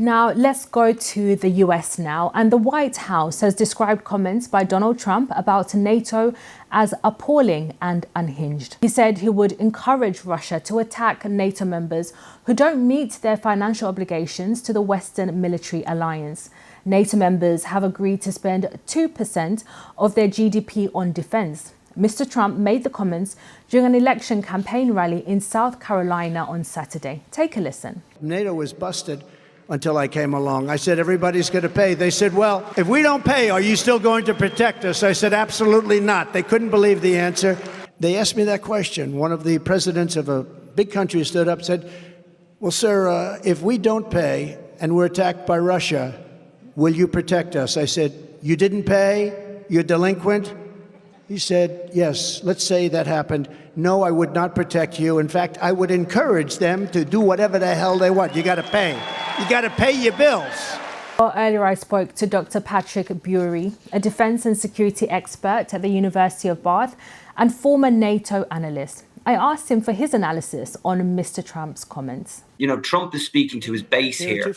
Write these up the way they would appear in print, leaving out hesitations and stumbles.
Now, let's go to the US now. And the White House has described comments by Donald Trump about NATO as appalling and unhinged. He said he would encourage Russia to attack NATO members who don't meet their financial obligations to the Western military alliance. NATO members have agreed to spend 2% of their GDP on defense. Mr. Trump made the comments during an election campaign rally in South Carolina on Saturday. Take a listen. NATO was busted until I came along. I said, everybody's going to pay. They said, well, if we don't pay, are you still going to protect us? I said, absolutely not. They couldn't believe the answer. They asked me that question. One of the presidents of a big country stood up and said, well, sir, if we don't pay and we're attacked by Russia, will you protect us? I said, you didn't pay? You're delinquent? He said, yes, let's say that happened. No, I would not protect you. In fact, I would encourage them to do whatever the hell they want. You got to pay. You got to pay your bills. Well, earlier I spoke to Dr. Patrick Bury, a defense and security expert at the University of Bath and former NATO analyst. I asked him for his analysis on Mr. Trump's comments. You know, Trump is speaking to his base here,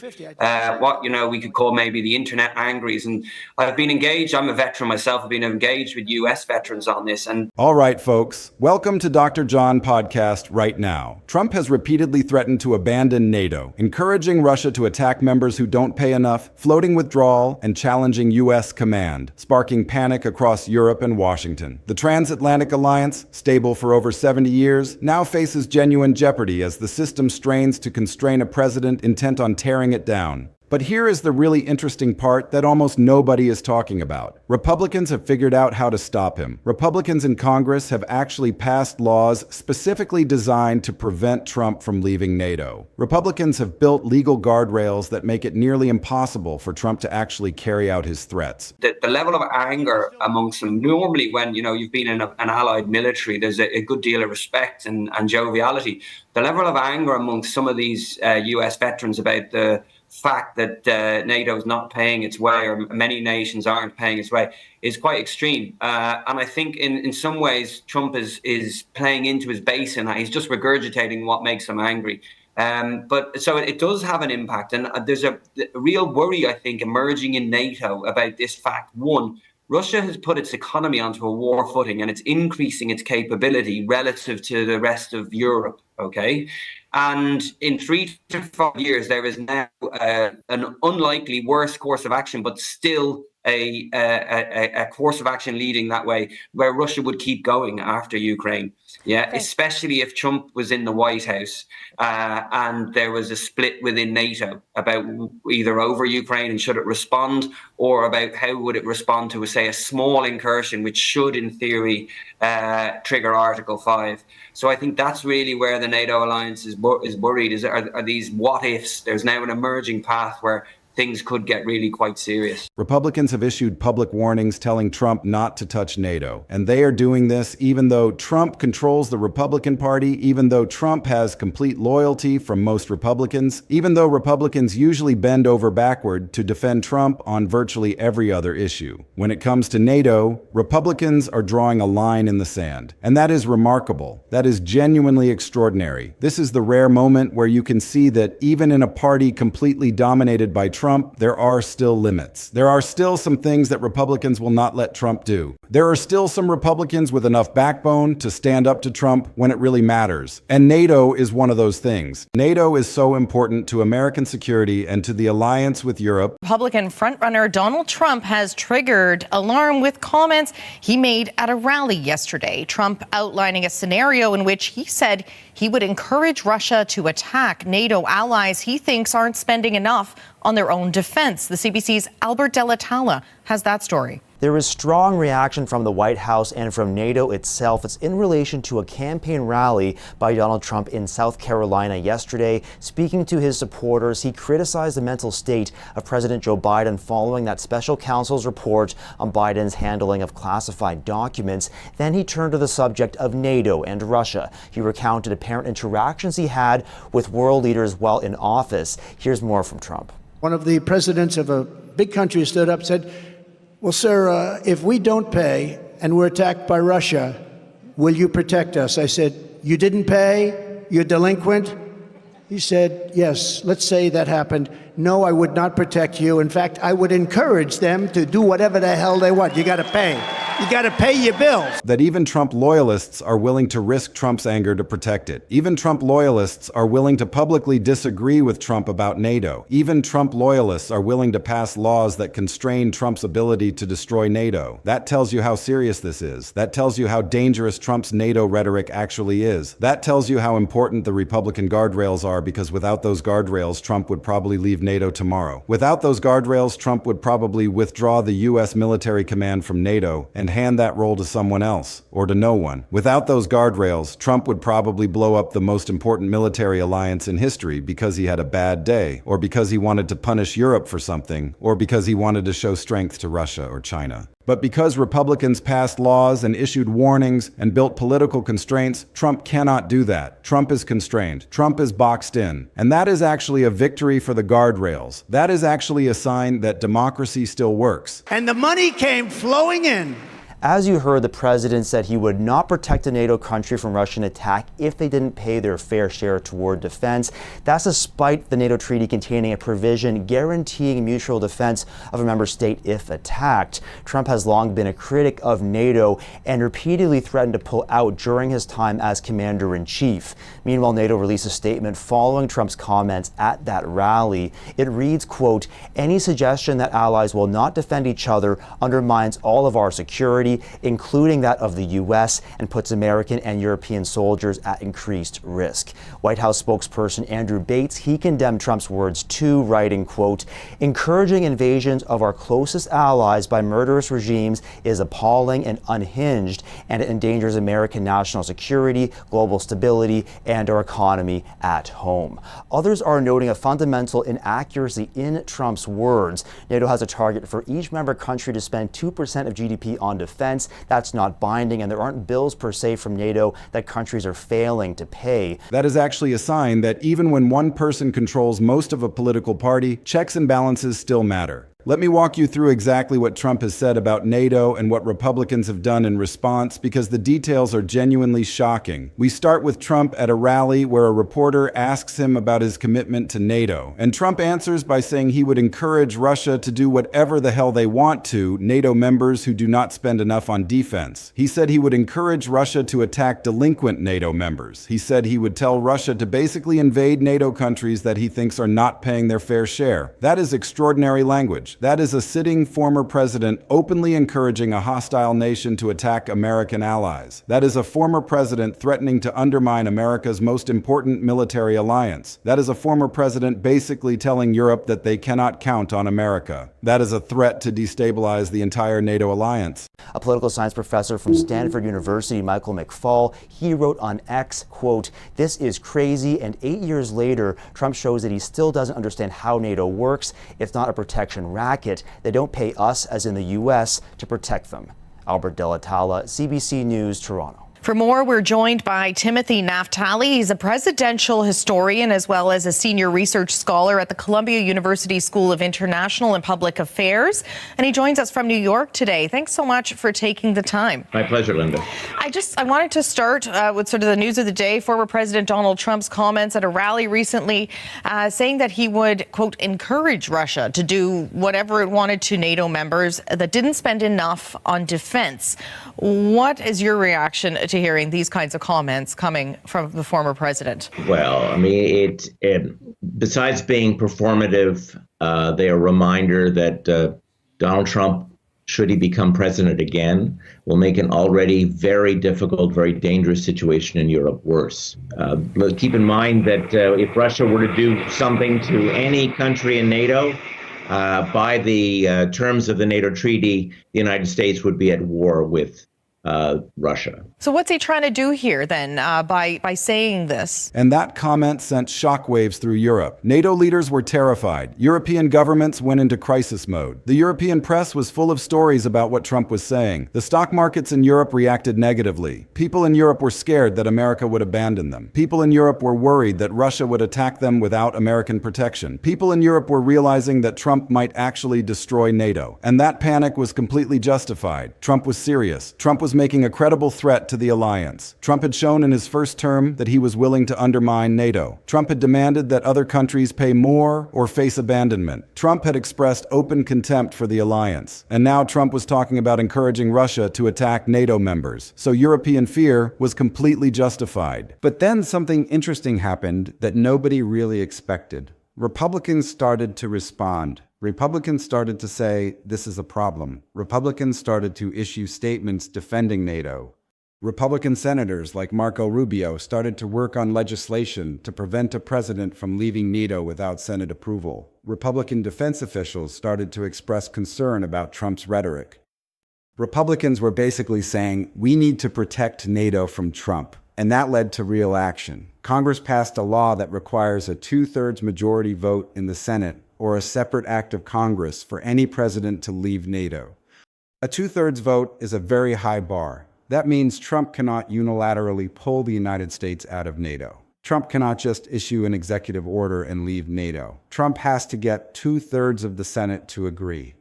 what, we could call maybe the internet angries. And I've been engaged, I'm a veteran myself, I've been engaged with US veterans on this. And all right, folks, welcome to Dr. John Podcast right now. Trump has repeatedly threatened to abandon NATO, encouraging Russia to attack members who don't pay enough, floating withdrawal, and challenging US command, sparking panic across Europe and Washington. The transatlantic alliance, stable for over 70 years, now faces genuine jeopardy as the system strains to constrain a president intent on tearing it down. But here is the really interesting part that almost nobody is talking about. Republicans have figured out how to stop him. Republicans in Congress have actually passed laws specifically designed to prevent Trump from leaving NATO. Republicans have built legal guardrails that make it nearly impossible for Trump to actually carry out his threats. The level of anger amongst them, normally when, you've been in an allied military, there's a good deal of respect and joviality. The level of anger amongst some of these US veterans about the fact that NATO is not paying its way, or many nations aren't paying its way, is quite extreme. And I think in some ways, Trump is playing into his base in that. He's just regurgitating what makes him angry. But so it does have an impact. And there's a real worry, I think, emerging in NATO about this fact. One, Russia has put its economy onto a war footing and it's increasing its capability relative to the rest of Europe, okay? And in 3 to 5 years, there is now an unlikely worse course of action, but still a course of action leading that way, where Russia would keep going after Ukraine. Yeah, okay. Especially if Trump was in the White House and there was a split within NATO about either over Ukraine and should it respond, or about how would it respond to, say, a small incursion, which should, in theory, trigger Article 5. So I think that's really where the NATO alliance is worried, are these what ifs. There's now an emerging path where things could get really quite serious. Republicans have issued public warnings telling Trump not to touch NATO. And they are doing this even though Trump controls the Republican Party, even though Trump has complete loyalty from most Republicans, even though Republicans usually bend over backward to defend Trump on virtually every other issue. When it comes to NATO, Republicans are drawing a line in the sand. And that is remarkable. That is genuinely extraordinary. This is the rare moment where you can see that even in a party completely dominated by Trump, there are still limits. There are still some things that Republicans will not let Trump do. There are still some Republicans with enough backbone to stand up to Trump when it really matters. And NATO is one of those things. NATO is so important to American security and to the alliance with Europe. Republican frontrunner Donald Trump has triggered alarm with comments he made at a rally yesterday. Trump outlining a scenario in which he said he would encourage Russia to attack NATO allies he thinks aren't spending enough on their own defense. The CBC's Albert De La Talla has that story. There is strong reaction from the White House and from NATO itself. It's in relation to a campaign rally by Donald Trump in South Carolina yesterday. Speaking to his supporters, he criticized the mental state of President Joe Biden following that special counsel's report on Biden's handling of classified documents. Then he turned to the subject of NATO and Russia. He recounted apparent interactions he had with world leaders while in office. Here's more from Trump. One of the presidents of a big country stood up and said, well, sir, if we don't pay and we're attacked by Russia, will you protect us? I said, you didn't pay? You're delinquent? He said, yes, let's say that happened. No, I would not protect you. In fact, I would encourage them to do whatever the hell they want. You got to pay. You got to pay your bills. That even Trump loyalists are willing to risk Trump's anger to protect it. Even Trump loyalists are willing to publicly disagree with Trump about NATO. Even Trump loyalists are willing to pass laws that constrain Trump's ability to destroy NATO. That tells you how serious this is. That tells you how dangerous Trump's NATO rhetoric actually is. That tells you how important the Republican guardrails are, because without those guardrails, Trump would probably leave NATO tomorrow. Without those guardrails, Trump would probably withdraw the U.S. military command from NATO and hand that role to someone else, or to no one. Without those guardrails, Trump would probably blow up the most important military alliance in history because he had a bad day, or because he wanted to punish Europe for something, or because he wanted to show strength to Russia or China. But because Republicans passed laws and issued warnings and built political constraints, Trump cannot do that. Trump is constrained. Trump is boxed in. And that is actually a victory for the guardrails. That is actually a sign that democracy still works. And the money came flowing in. As you heard, the president said he would not protect a NATO country from Russian attack if they didn't pay their fair share toward defense. That's despite the NATO treaty containing a provision guaranteeing mutual defense of a member state if attacked. Trump has long been a critic of NATO and repeatedly threatened to pull out during his time as commander-in-chief. Meanwhile, NATO released a statement following Trump's comments at that rally. It reads, quote, "Any suggestion that allies will not defend each other undermines all of our security, including that of the U.S., and puts American and European soldiers at increased risk." White House spokesperson Andrew Bates, he condemned Trump's words too, writing, quote, "Encouraging invasions of our closest allies by murderous regimes is appalling and unhinged, and it endangers American national security, global stability, and our economy at home." Others are noting a fundamental inaccuracy in Trump's words. NATO has a target for each member country to spend 2% of GDP on defense. That's not binding, and there aren't bills per se from NATO that countries are failing to pay. That is actually a sign that even when one person controls most of a political party, checks and balances still matter. Let me walk you through exactly what Trump has said about NATO and what Republicans have done in response, because the details are genuinely shocking. We start with Trump at a rally where a reporter asks him about his commitment to NATO. And Trump answers by saying he would encourage Russia to do whatever the hell they want to NATO members who do not spend enough on defense. He said he would encourage Russia to attack delinquent NATO members. He said he would tell Russia to basically invade NATO countries that he thinks are not paying their fair share. That is extraordinary language. That is a sitting former president openly encouraging a hostile nation to attack American allies. That is a former president threatening to undermine America's most important military alliance. That is a former president basically telling Europe that they cannot count on America. That is a threat to destabilize the entire NATO alliance. A political science professor from Stanford University, Michael McFaul, he wrote on X, quote, "This is crazy, and 8 years later, Trump shows that he still doesn't understand how NATO works. It's not a protection racket. They don't pay us, as in the U.S., to protect them." Albert Delatala, CBC News, Toronto. For more, we're joined by Timothy Naftali. He's a presidential historian as well as a senior research scholar at the Columbia University School of International and Public Affairs. And he joins us from New York today. Thanks so much for taking the time. My pleasure, Linda. I wanted to start with sort of the news of the day. Former President Donald Trump's comments at a rally recently saying that he would, quote, encourage Russia to do whatever it wanted to NATO members that didn't spend enough on defense. What is your reaction to hearing these kinds of comments coming from the former president? Well, I mean, besides being performative, they're a reminder that Donald Trump, should he become president again, will make an already very difficult, very dangerous situation in Europe worse. Keep in mind that if Russia were to do something to any country in NATO, by the terms of the NATO treaty, the United States would be at war with Russia. So what's he trying to do here then by saying this? And that comment sent shockwaves through Europe. NATO leaders were terrified. European governments went into crisis mode. The European press was full of stories about what Trump was saying. The stock markets in Europe reacted negatively. People in Europe were scared that America would abandon them. People in Europe were worried that Russia would attack them without American protection. People in Europe were realizing that Trump might actually destroy NATO. And that panic was completely justified. Trump was serious. Trump was was making a credible threat to the alliance. Trump had shown in his first term that he was willing to undermine NATO. Trump had demanded that other countries pay more or face abandonment. Trump had expressed open contempt for the alliance. And now Trump was talking about encouraging Russia to attack NATO members. So European fear was completely justified. But then something interesting happened that nobody really expected. Republicans started to respond. Republicans started to say, this is a problem. Republicans started to issue statements defending NATO. Republican senators like Marco Rubio started to work on legislation to prevent a president from leaving NATO without Senate approval. Republican defense officials started to express concern about Trump's rhetoric. Republicans were basically saying, we need to protect NATO from Trump. And that led to real action. Congress passed a law that requires a 2/3 majority vote in the Senate or a separate act of Congress for any president to leave NATO. A 2/3 vote is a very high bar. That means Trump cannot unilaterally pull the United States out of NATO. Trump cannot just issue an executive order and leave NATO. Trump has to get 2/3 of the Senate to agree.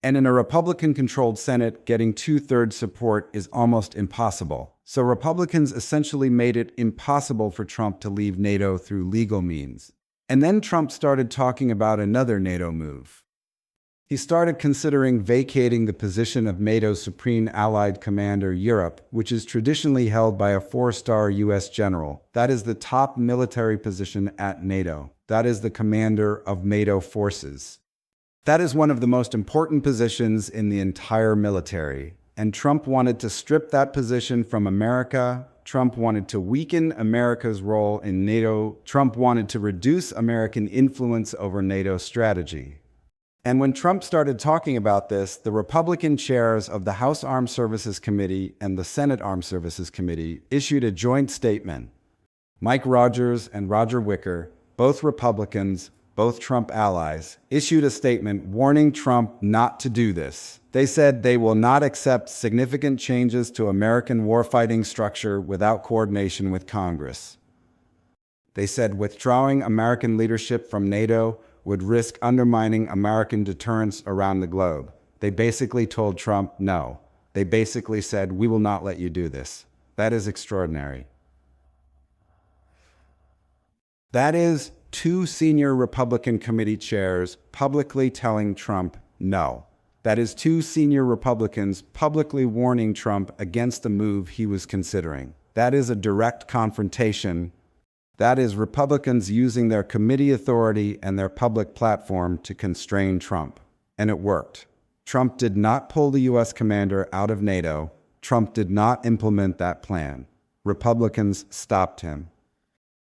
And in a Republican-controlled Senate, getting 2/3 support is almost impossible. So Republicans essentially made it impossible for Trump to leave NATO through legal means. And then Trump started talking about another NATO move. He started considering vacating the position of NATO's Supreme Allied Commander Europe, which is traditionally held by a 4-star U.S. general. That is the top military position at NATO. That is the commander of NATO forces. That is one of the most important positions in the entire military. And Trump wanted to strip that position from America. Trump wanted to weaken America's role in NATO. Trump wanted to reduce American influence over NATO's strategy. And when Trump started talking about this, the Republican chairs of the House Armed Services Committee and the Senate Armed Services Committee issued a joint statement. Mike Rogers and Roger Wicker, both Republicans, both Trump allies, issued a statement warning Trump not to do this. They said they will not accept significant changes to American warfighting structure without coordination with Congress. They said withdrawing American leadership from NATO would risk undermining American deterrence around the globe. They basically told Trump no. They basically said, we will not let you do this. That is extraordinary. That is 2 senior Republican committee chairs publicly telling Trump no. That is 2 senior Republicans publicly warning Trump against the move he was considering. That is a direct confrontation. That is Republicans using their committee authority and their public platform to constrain Trump. And it worked. Trump did not pull the U.S. commander out of NATO. Trump did not implement that plan. Republicans stopped him.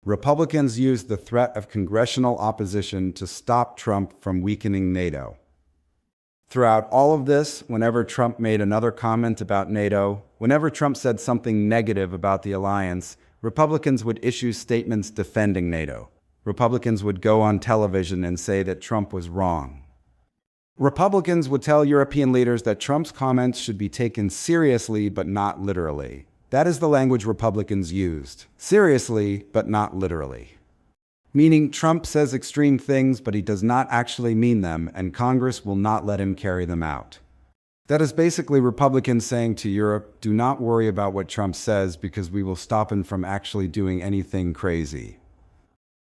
Republicans used the threat of congressional opposition to stop Trump from weakening NATO. Throughout all of this, whenever Trump made another comment about NATO, whenever Trump said something negative about the alliance, Republicans would issue statements defending NATO. Republicans would go on television and say that Trump was wrong. Republicans would tell European leaders that Trump's comments should be taken seriously but not literally. That is the language Republicans used. Seriously, but not literally. Meaning Trump says extreme things, but he does not actually mean them, and Congress will not let him carry them out. That is basically Republicans saying to Europe, do not worry about what Trump says because we will stop him from actually doing anything crazy.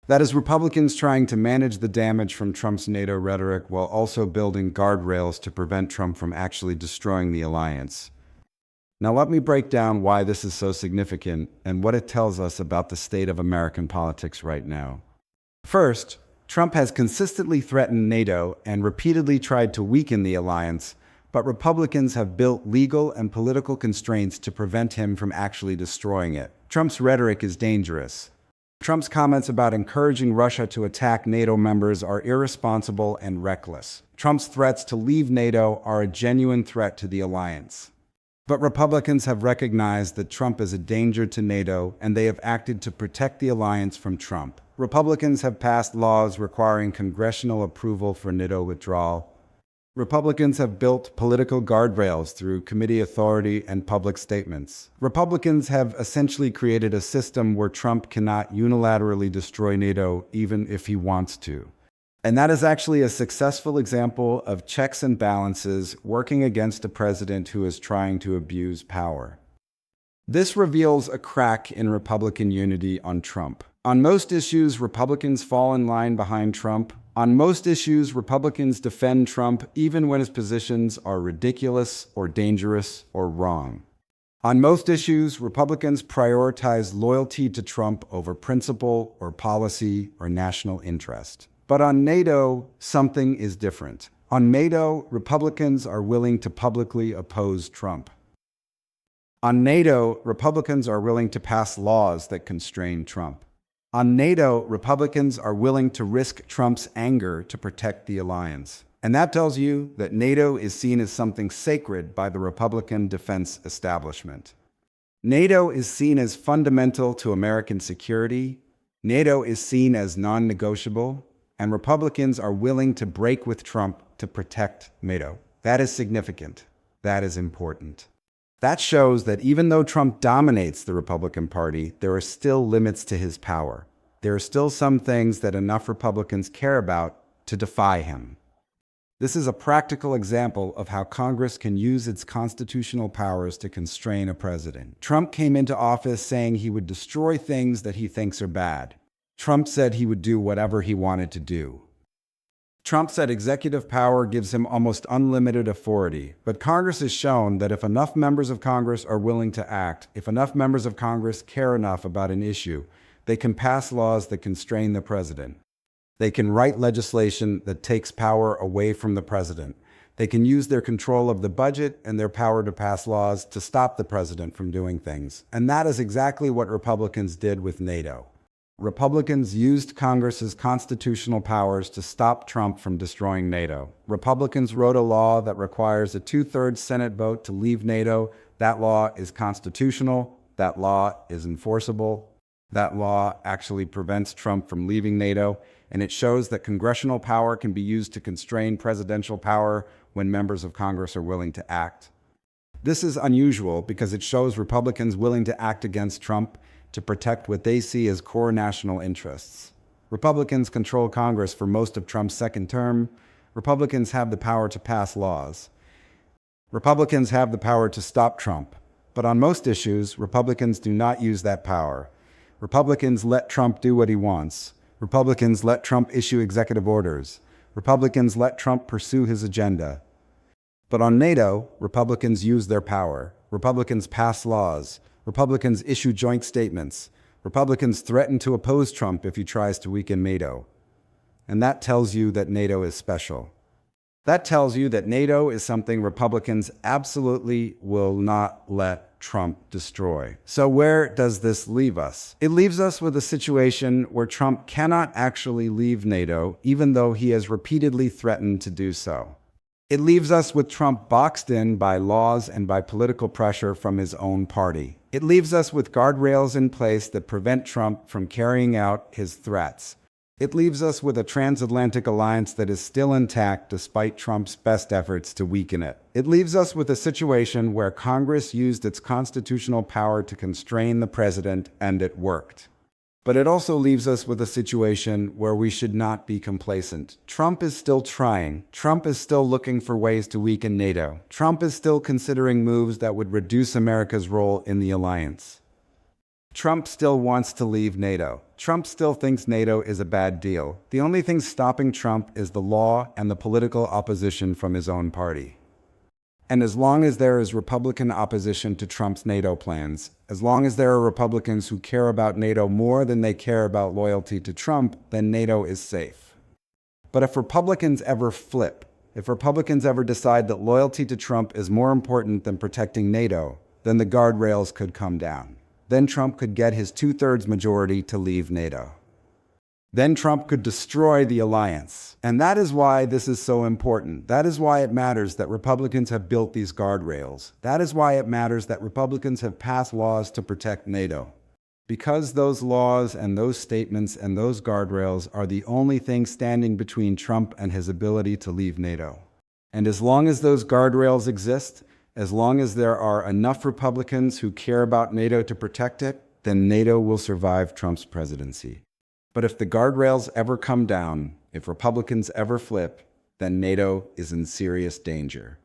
That is Republicans trying to manage the damage from Trump's NATO rhetoric while also building guardrails to prevent Trump from actually destroying the alliance. Now let me break down why this is so significant and what it tells us about the state of American politics right now. First, Trump has consistently threatened NATO and repeatedly tried to weaken the alliance, but Republicans have built legal and political constraints to prevent him from actually destroying it. Trump's rhetoric is dangerous. Trump's comments about encouraging Russia to attack NATO members are irresponsible and reckless. Trump's threats to leave NATO are a genuine threat to the alliance. But Republicans have recognized that Trump is a danger to NATO, and they have acted to protect the alliance from Trump. Republicans have passed laws requiring congressional approval for NATO withdrawal. Republicans have built political guardrails through committee authority and public statements. Republicans have essentially created a system where Trump cannot unilaterally destroy NATO even if he wants to. And that is actually a successful example of checks and balances working against a president who is trying to abuse power. This reveals a crack in Republican unity on Trump. On most issues, Republicans fall in line behind Trump. On most issues, Republicans defend Trump even when his positions are ridiculous or dangerous or wrong. On most issues, Republicans prioritize loyalty to Trump over principle or policy or national interest. But on NATO, something is different. On NATO, Republicans are willing to publicly oppose Trump. On NATO, Republicans are willing to pass laws that constrain Trump. On NATO, Republicans are willing to risk Trump's anger to protect the alliance. And that tells you that NATO is seen as something sacred by the Republican defense establishment. NATO is seen as fundamental to American security. NATO is seen as non-negotiable, and Republicans are willing to break with Trump to protect NATO. That is significant. That is important. That shows that even though Trump dominates the Republican Party, there are still limits to his power. There are still some things that enough Republicans care about to defy him. This is a practical example of how Congress can use its constitutional powers to constrain a president. Trump came into office saying he would destroy things that he thinks are bad. Trump said he would do whatever he wanted to do. Trump said executive power gives him almost unlimited authority, but Congress has shown that if enough members of Congress are willing to act, if enough members of Congress care enough about an issue, they can pass laws that constrain the president. They can write legislation that takes power away from the president. They can use their control of the budget and their power to pass laws to stop the president from doing things. And that is exactly what Republicans did with NATO. Republicans used Congress's constitutional powers to stop Trump from destroying NATO. Republicans wrote a law that requires a 2/3 Senate vote to leave NATO. That law is constitutional. That law is enforceable. That law actually prevents Trump from leaving NATO, and it shows that congressional power can be used to constrain presidential power when members of Congress are willing to act. This is unusual because it shows Republicans willing to act against Trump to protect what they see as core national interests. Republicans control Congress for most of Trump's second term. Republicans have the power to pass laws. Republicans have the power to stop Trump. But on most issues, Republicans do not use that power. Republicans let Trump do what he wants. Republicans let Trump issue executive orders. Republicans let Trump pursue his agenda. But on NATO, Republicans use their power. Republicans pass laws. Republicans issue joint statements. Republicans threaten to oppose Trump if he tries to weaken NATO. And that tells you that NATO is special. That tells you that NATO is something Republicans absolutely will not let Trump destroy. So where does this leave us? It leaves us with a situation where Trump cannot actually leave NATO, even though he has repeatedly threatened to do so. It leaves us with Trump boxed in by laws and by political pressure from his own party. It leaves us with guardrails in place that prevent Trump from carrying out his threats. It leaves us with a transatlantic alliance that is still intact despite Trump's best efforts to weaken it. It leaves us with a situation where Congress used its constitutional power to constrain the president, and it worked. But it also leaves us with a situation where we should not be complacent. Trump is still trying. Trump is still looking for ways to weaken NATO. Trump is still considering moves that would reduce America's role in the alliance. Trump still wants to leave NATO. Trump still thinks NATO is a bad deal. The only thing stopping Trump is the law and the political opposition from his own party. And as long as there is Republican opposition to Trump's NATO plans, as long as there are Republicans who care about NATO more than they care about loyalty to Trump, then NATO is safe. But if Republicans ever flip, if Republicans ever decide that loyalty to Trump is more important than protecting NATO, then the guardrails could come down. Then Trump could get his 2/3 majority to leave NATO. Then Trump could destroy the alliance. And that is why this is so important. That is why it matters that Republicans have built these guardrails. That is why it matters that Republicans have passed laws to protect NATO. Because those laws and those statements and those guardrails are the only thing standing between Trump and his ability to leave NATO. And as long as those guardrails exist, as long as there are enough Republicans who care about NATO to protect it, then NATO will survive Trump's presidency. But if the guardrails ever come down, If Republicans ever flip, then NATO is in serious danger.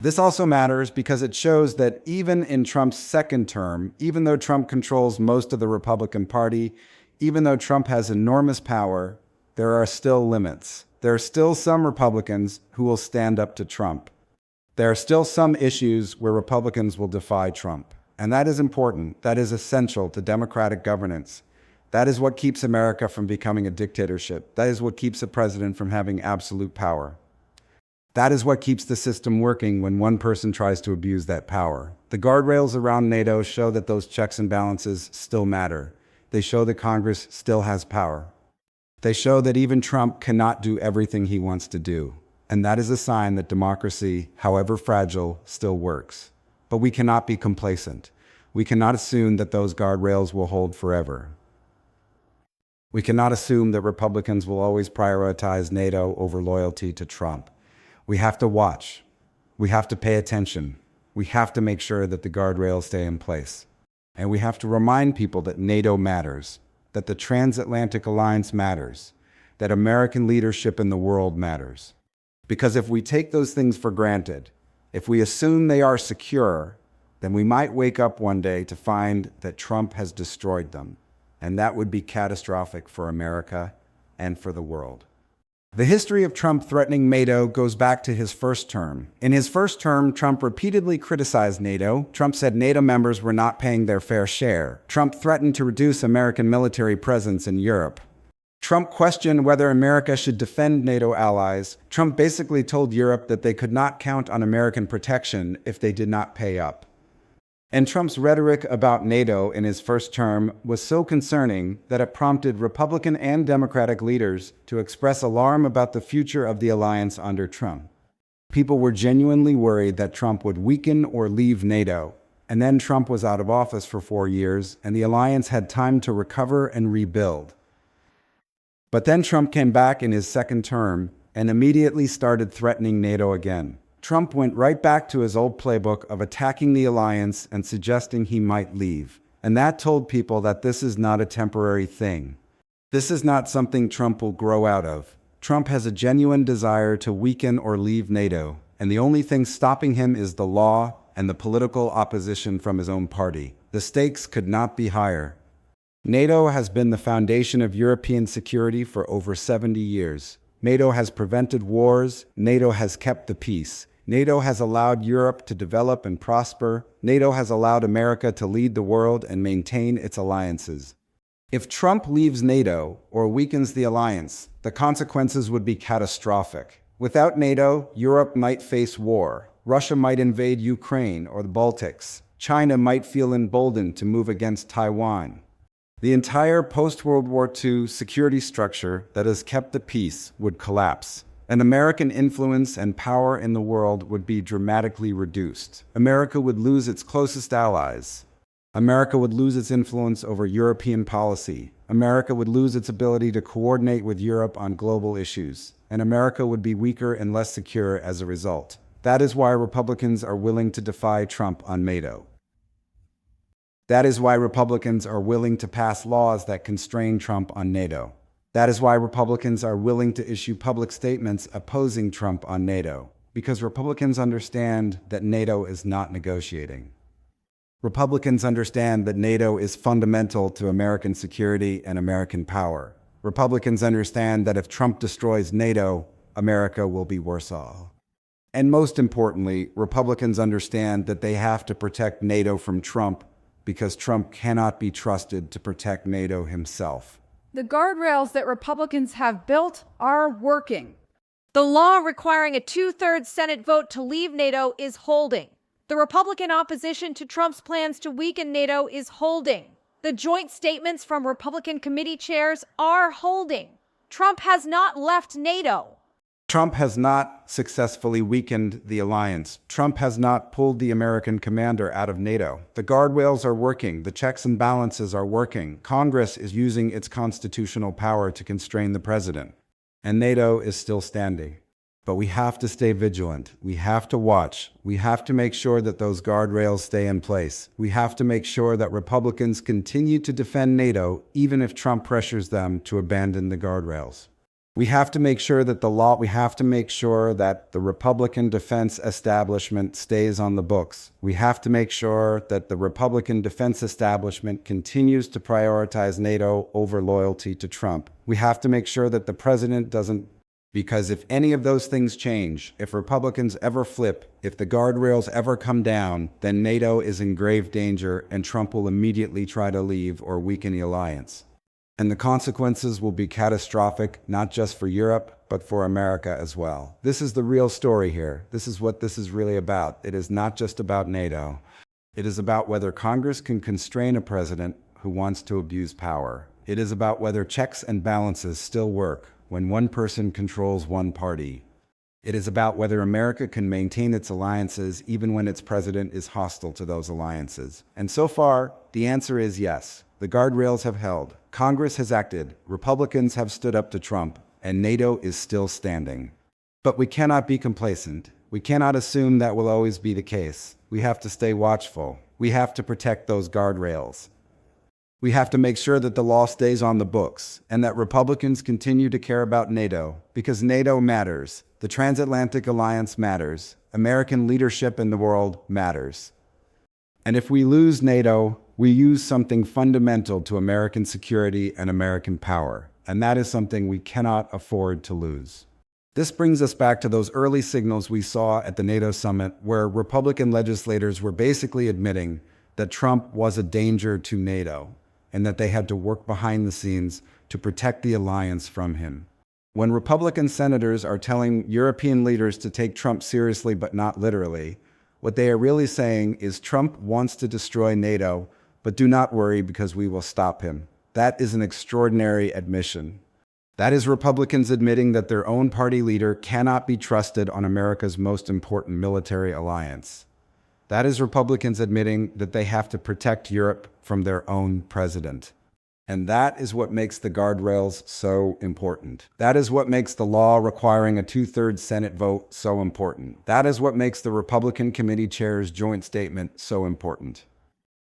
This also matters because it shows that even in Trump's second term, even though Trump controls most of the Republican Party, even though Trump has enormous power, there are still limits. There are still some Republicans who will stand up to Trump. There are still some issues where Republicans will defy Trump. And that is important. That is essential to democratic governance. That is what keeps America from becoming a dictatorship. That is what keeps a president from having absolute power. That is what keeps the system working when one person tries to abuse that power. The guardrails around NATO show that those checks and balances still matter. They show that Congress still has power. They show that even Trump cannot do everything he wants to do. And that is a sign that democracy, however fragile, still works. But we cannot be complacent. We cannot assume that those guardrails will hold forever. We cannot assume that Republicans will always prioritize NATO over loyalty to Trump. We have to watch. We have to pay attention. We have to make sure that the guardrails stay in place. And we have to remind people that NATO matters, that the transatlantic alliance matters, that American leadership in the world matters. Because if we take those things for granted, if we assume they are secure, then we might wake up one day to find that Trump has destroyed them. And that would be catastrophic for America and for the world. The history of Trump threatening NATO goes back to his first term. In his first term, Trump repeatedly criticized NATO. Trump said NATO members were not paying their fair share. Trump threatened to reduce American military presence in Europe. Trump questioned whether America should defend NATO allies. Trump basically told Europe that they could not count on American protection if they did not pay up. And Trump's rhetoric about NATO in his first term was so concerning that it prompted Republican and Democratic leaders to express alarm about the future of the alliance under Trump. People were genuinely worried that Trump would weaken or leave NATO. And then Trump was out of office for 4 years, and the alliance had time to recover and rebuild. But then Trump came back in his second term and immediately started threatening NATO again. Trump went right back to his old playbook of attacking the alliance and suggesting he might leave. And that told people that this is not a temporary thing. This is not something Trump will grow out of. Trump has a genuine desire to weaken or leave NATO, and the only thing stopping him is the law and the political opposition from his own party. The stakes could not be higher. NATO has been the foundation of European security for over 70 years. NATO has prevented wars. NATO has kept the peace. NATO has allowed Europe to develop and prosper. NATO has allowed America to lead the world and maintain its alliances. If Trump leaves NATO or weakens the alliance, the consequences would be catastrophic. Without NATO, Europe might face war. Russia might invade Ukraine or the Baltics. China might feel emboldened to move against Taiwan. The entire post-World War II security structure that has kept the peace would collapse. And American influence and power in the world would be dramatically reduced. America would lose its closest allies. America would lose its influence over European policy. America would lose its ability to coordinate with Europe on global issues. And America would be weaker and less secure as a result. That is why Republicans are willing to defy Trump on NATO. That is why Republicans are willing to pass laws that constrain Trump on NATO. That is why Republicans are willing to issue public statements opposing Trump on NATO, because Republicans understand that NATO is not negotiating. Republicans understand that NATO is fundamental to American security and American power. Republicans understand that if Trump destroys NATO, America will be worse off. And most importantly, Republicans understand that they have to protect NATO from Trump because Trump cannot be trusted to protect NATO himself. The guardrails that Republicans have built are working. The law requiring a 2/3 Senate vote to leave NATO is holding. The Republican opposition to Trump's plans to weaken NATO is holding. The joint statements from Republican committee chairs are holding. Trump has not left NATO. Trump has not successfully weakened the alliance. Trump has not pulled the American commander out of NATO. The guardrails are working. The checks and balances are working. Congress is using its constitutional power to constrain the president. And NATO is still standing. But we have to stay vigilant. We have to watch. We have to make sure that those guardrails stay in place. We have to make sure that Republicans continue to defend NATO even if Trump pressures them to abandon the guardrails. We have to make sure that the Republican defense establishment stays on the books. We have to make sure that the Republican defense establishment continues to prioritize NATO over loyalty to Trump. We have to make sure that the president doesn't, because if any of those things change, if Republicans ever flip, if the guardrails ever come down, then NATO is in grave danger and Trump will immediately try to leave or weaken the alliance. And the consequences will be catastrophic, not just for Europe, but for America as well. This is the real story here. This is what this is really about. It is not just about NATO. It is about whether Congress can constrain a president who wants to abuse power. It is about whether checks and balances still work when one person controls one party. It is about whether America can maintain its alliances even when its president is hostile to those alliances. And so far, the answer is yes. The guardrails have held. Congress has acted. Republicans have stood up to Trump, and NATO is still standing. But we cannot be complacent. We cannot assume that will always be the case. We have to stay watchful. We have to protect those guardrails. We have to make sure that the law stays on the books and that Republicans continue to care about NATO, because NATO matters. The transatlantic alliance matters. American leadership in the world matters. And if we lose NATO, we use something fundamental to American security and American power, and that is something we cannot afford to lose. This brings us back to those early signals we saw at the NATO summit, where Republican legislators were basically admitting that Trump was a danger to NATO, and that they had to work behind the scenes to protect the alliance from him. When Republican senators are telling European leaders to take Trump seriously but not literally, what they are really saying is Trump wants to destroy NATO, but do not worry because we will stop him. That is an extraordinary admission. That is Republicans admitting that their own party leader cannot be trusted on America's most important military alliance. That is Republicans admitting that they have to protect Europe from their own president. And that is what makes the guardrails so important. That is what makes the law requiring a 2/3 Senate vote so important. That is what makes the Republican committee chair's joint statement so important.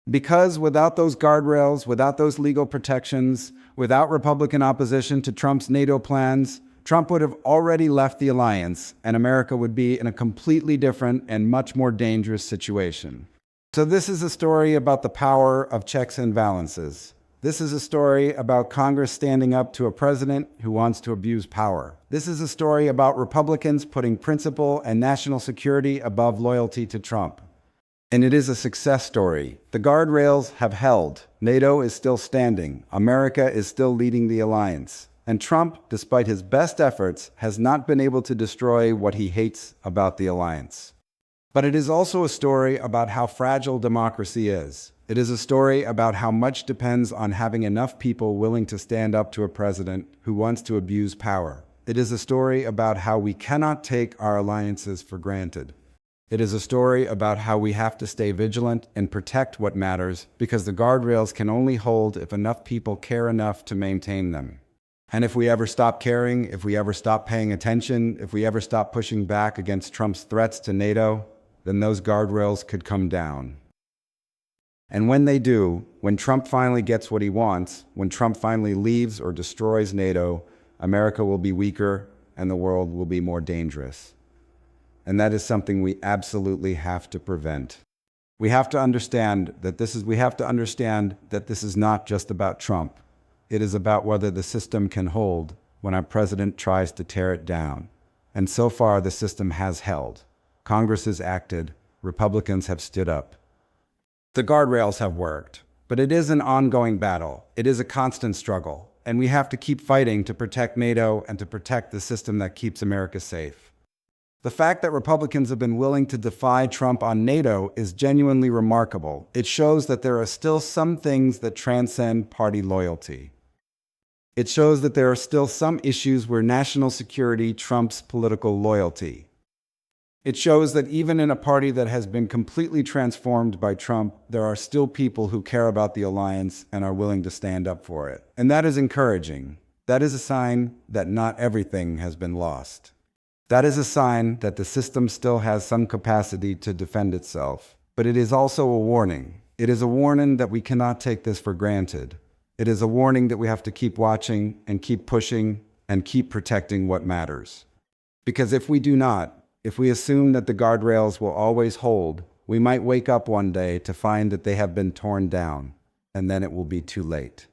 Because without those guardrails, without those legal protections, without Republican opposition to Trump's NATO plans, Trump would have already left the alliance, and America would be in a completely different and much more dangerous situation. So this is a story about the power of checks and balances. This is a story about Congress standing up to a president who wants to abuse power. This is a story about Republicans putting principle and national security above loyalty to Trump. And it is a success story. The guardrails have held. NATO is still standing. America is still leading the alliance. And Trump, despite his best efforts, has not been able to destroy what he hates about the alliance. But it is also a story about how fragile democracy is. It is a story about how much depends on having enough people willing to stand up to a president who wants to abuse power. It is a story about how we cannot take our alliances for granted. It is a story about how we have to stay vigilant and protect what matters, because the guardrails can only hold if enough people care enough to maintain them. And if we ever stop caring, if we ever stop paying attention, if we ever stop pushing back against Trump's threats to NATO, then those guardrails could come down. And when they do, when Trump finally gets what he wants, when Trump finally leaves or destroys NATO, America will be weaker and the world will be more dangerous. And that is something we absolutely have to prevent. We have to understand that this is not just about Trump. It is about whether the system can hold when our president tries to tear it down. And so far, the system has held. Congress has acted. Republicans have stood up. The guardrails have worked, but it is an ongoing battle. It is a constant struggle, and we have to keep fighting to protect NATO and to protect the system that keeps America safe. The fact that Republicans have been willing to defy Trump on NATO is genuinely remarkable. It shows that there are still some things that transcend party loyalty. It shows that there are still some issues where national security trumps political loyalty. It shows that even in a party that has been completely transformed by Trump, there are still people who care about the alliance and are willing to stand up for it. And that is encouraging. That is a sign that not everything has been lost. That is a sign that the system still has some capacity to defend itself. But it is also a warning. It is a warning that we cannot take this for granted. It is a warning that we have to keep watching and keep pushing and keep protecting what matters. Because if we do not, if we assume that the guardrails will always hold, we might wake up one day to find that they have been torn down, and then it will be too late.